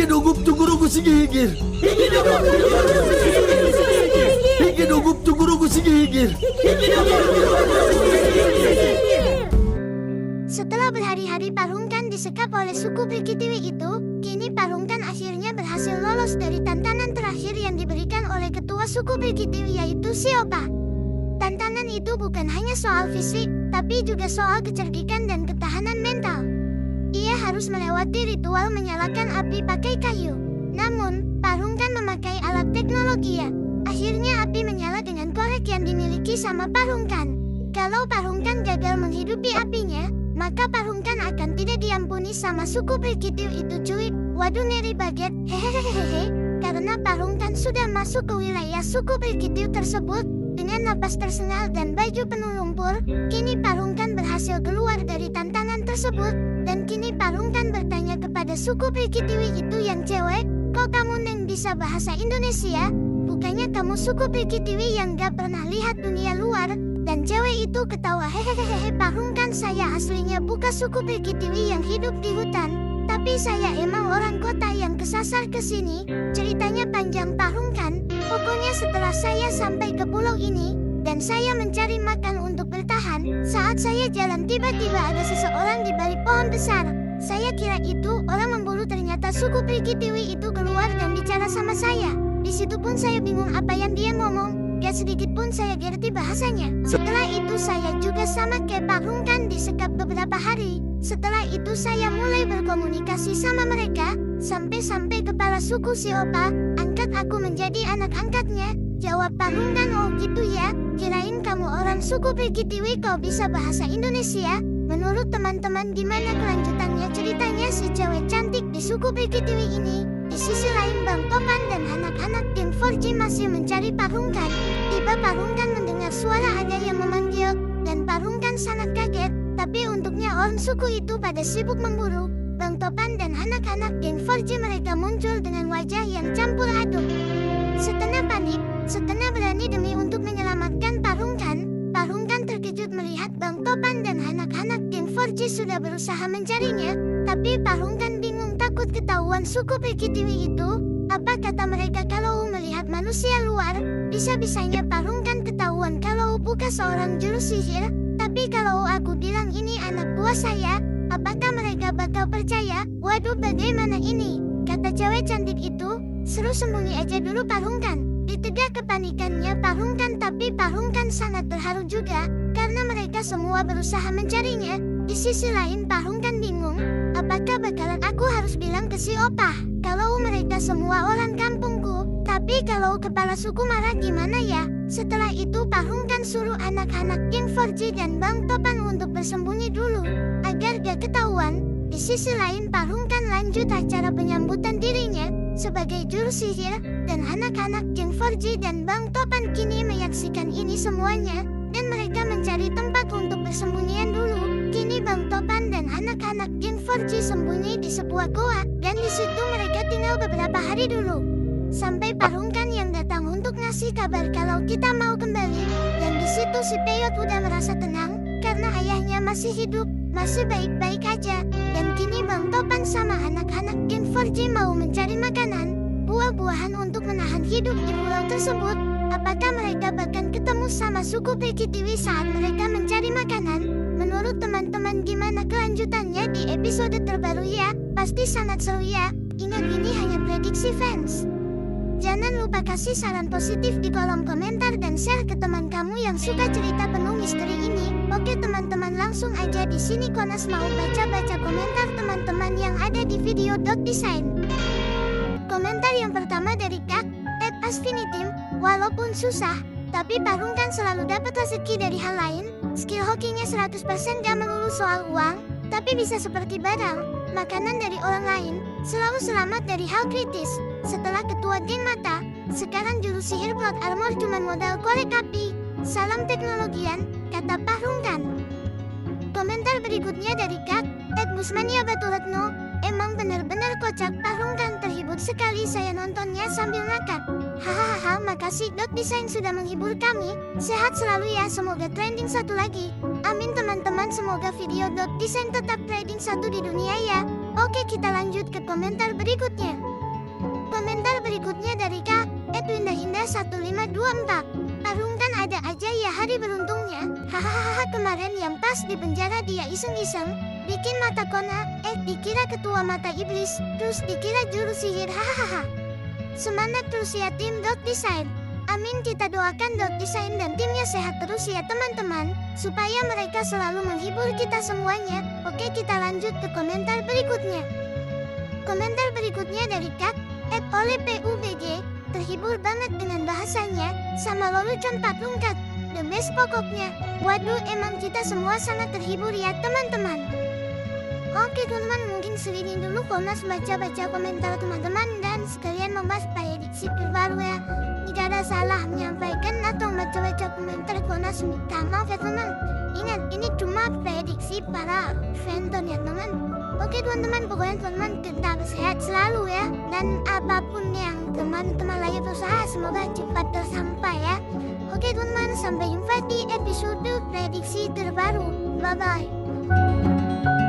Higinogup Tugurugu Sigihigir. Higinogup Tugurugu Sigihigir. Setelah berhari-hari Parungkan disekap oleh suku Prikitiwi itu, kini Parungkan akhirnya berhasil lolos dari tantangan terakhir yang diberikan oleh ketua suku Prikitiwi, yaitu si Opa. Tantangan itu bukan hanya soal fisik, tapi juga soal kecerdikan dan ketahanan mental. Ia harus melewati ritual menyalakan api pakai kayu. Namun, Parungkan memakai alat teknologi ya. Akhirnya api menyala dengan korek yang dimiliki sama Parungkan. Kalau Parungkan gagal menghidupi apinya, maka Parungkan akan tidak diampuni sama suku Prikitiwi itu cuy. Waduh ngeri baget, hehehehe. Karena Parungkan sudah masuk ke wilayah suku Prikitiwi tersebut, dengan napas tersengal dan baju penuh lumpur, kini Parungkan berhasil keluar dari tantangan tersebut. Dan kini Parungkan bertanya kepada suku Prikitiwi itu yang cewek, kok kamu neng bisa bahasa Indonesia? Bukannya kamu suku Prikitiwi yang gak pernah lihat dunia luar? Dan cewek itu ketawa, hehehehe. Parungkan, saya aslinya bukan suku Prikitiwi yang hidup di hutan, tapi saya emang orang kota yang kesasar ke sini. Ceritanya panjang Parungkan. Pokoknya setelah saya sampai ke pulau ini, dan saya mencari makan untuk bertahan, saat saya jalan tiba-tiba ada seseorang di balik pohon besar. Saya kira itu orang memburu, ternyata suku Prikitiwi itu keluar dan bicara sama saya. Di situ pun saya bingung apa yang dia ngomong, gak sedikit pun saya ngerti bahasanya. Setelah itu saya juga sama kayak Parungkan disekap beberapa hari. Setelah itu saya mulai berkomunikasi sama mereka, sampai kepala suku si Opa angkat aku menjadi anak angkatnya. Jawab Parungkan, oh gitu ya, kirain kamu orang suku Prikitiwi kau bisa bahasa Indonesia. Menurut teman-teman gimana kelanjutannya ceritanya si cewek cantik di suku Prikitiwi ini? Di sisi lain Bang Topan dan anak-anak geng 4G masih mencari Parungkan. Tiba Parungkan mendengar suara ada yang memanggil, dan Parungkan sangat kaget. Tapi untuknya orang suku itu pada sibuk memburu. Bang Topan dan anak-anak geng 4G mereka muncul dengan wajah yang campur aduk. Setengah panik, setengah berani demi untuk menyelamatkan Parungkan. Parungkan terkejut melihat Bang Topan dan anak-anak geng 4G sudah berusaha mencarinya. Tapi Parungkan bingung takut ketahuan suku Prikitiwi itu. Apa kata mereka kalau melihat manusia luar? Bisa-bisanya Parungkan ketahuan kalau bukan seorang juru sihir. Tapi kalau aku bilang ini anak buah saya, apakah mereka bakal percaya? Waduh bagaimana ini? Kata cewek cantik itu, seru sembunyi aja dulu Parungkan. Di tengah kepanikannya Parungkan, tapi Parungkan sangat terharu juga, karena mereka semua berusaha mencarinya. Di sisi lain Parungkan bingung, apakah bakalan aku harus bilang ke si Opa kalau mereka semua orang kampungku? Tapi kalau kepala suku marah gimana ya? Setelah itu Parungkan suruh anak-anak geng 4G dan Bang Topan untuk bersembunyi dulu, agar gak ketahuan. Di sisi lain Parungkan lanjut acara penyambutan dirinya sebagai juru sihir, dan anak-anak geng 4G dan Bang Topan kini menyaksikan ini semuanya, dan mereka mencari tempat untuk bersembunyian dulu. Kini Bang Topan dan anak-anak geng 4G sembunyi di sebuah goa, dan di situ mereka tinggal beberapa hari dulu. Sampai Parungkan yang datang untuk ngasih kabar kalau kita mau kembali, dan di situ si Peyot udah merasa tenang karena ayahnya masih hidup, masih baik-baik aja. Dan kini Bang Topan sama anak-anak geng 4G mau mencari makanan, buah-buahan untuk menahan hidup di pulau tersebut. Apakah mereka bahkan ketemu sama suku Prikitiwi saat mereka mencari makanan? Menurut teman-teman gimana kelanjutannya di episode terbaru ya? Pasti sangat seru ya. Ingat ini hanya prediksi fans. Jangan lupa kasih saran positif di kolom komentar dan share ke teman kamu yang suka cerita penuh misteri ini. Oke teman-teman, langsung aja di sini Konas mau baca-baca komentar teman-teman yang ada di video .design. Komentar yang pertama dari Kak @Asfinitim, walaupun susah, tapi Parungkan selalu dapat rezeki dari hal lain. Skill hokinya 100% gak melulu soal uang, tapi bisa seperti barang, makanan dari orang lain, selalu selamat dari hal kritis. Setelah ketua geng mata, sekarang juru sihir plot armor cuman modal korek api. Salam teknologian, kata Parungkan. Komentar berikutnya dari Kak @Busmania Baturetno, emang benar-benar kocak. Parungkan terhibur sekali saya nontonnya sambil ngakak. Hahaha, makasih .design sudah menghibur kami. Sehat selalu ya, semoga trending 1 lagi. Amin teman-teman, semoga video .design tetap trending 1 di dunia ya. Oke kita lanjut ke komentar berikutnya. berikutnya dari Kak Edwinda 1524. Parungkan ada aja ya hari beruntungnya. Hahaha, kemarin yang pas di penjara dia iseng-iseng bikin mata kona, dikira ketua mata iblis, terus dikira juru sihir. Hahaha. Semangat terus ya tim .design. Amin, kita doakan .design dan timnya sehat terus ya teman-teman, supaya mereka selalu menghibur kita semuanya. Oke, kita lanjut ke komentar berikutnya. Komentar berikutnya dari Kak oleh PUBG. Terhibur banget dengan bahasanya, sama lelucon patlungkat. The best pokoknya. Waduh, emang kita semua sangat terhibur ya teman-teman. Oke teman-teman, mungkin segini dulu Komnas baca-baca komentar teman-teman dan sekalian membahas prediksi terbaru ya. Jika ada salah menyampaikan atau baca-baca komentar Komnas, minta maaf ya teman. Ingat, ini cuma prediksi para fanton ya teman. Oke teman-teman, pokoknya teman-teman tetap sehat selalu ya. Dan apapun yang teman-teman lagi berusaha, semoga cepat tersampai ya. Oke teman-teman, sampai jumpa di episode prediksi terbaru. Bye-bye.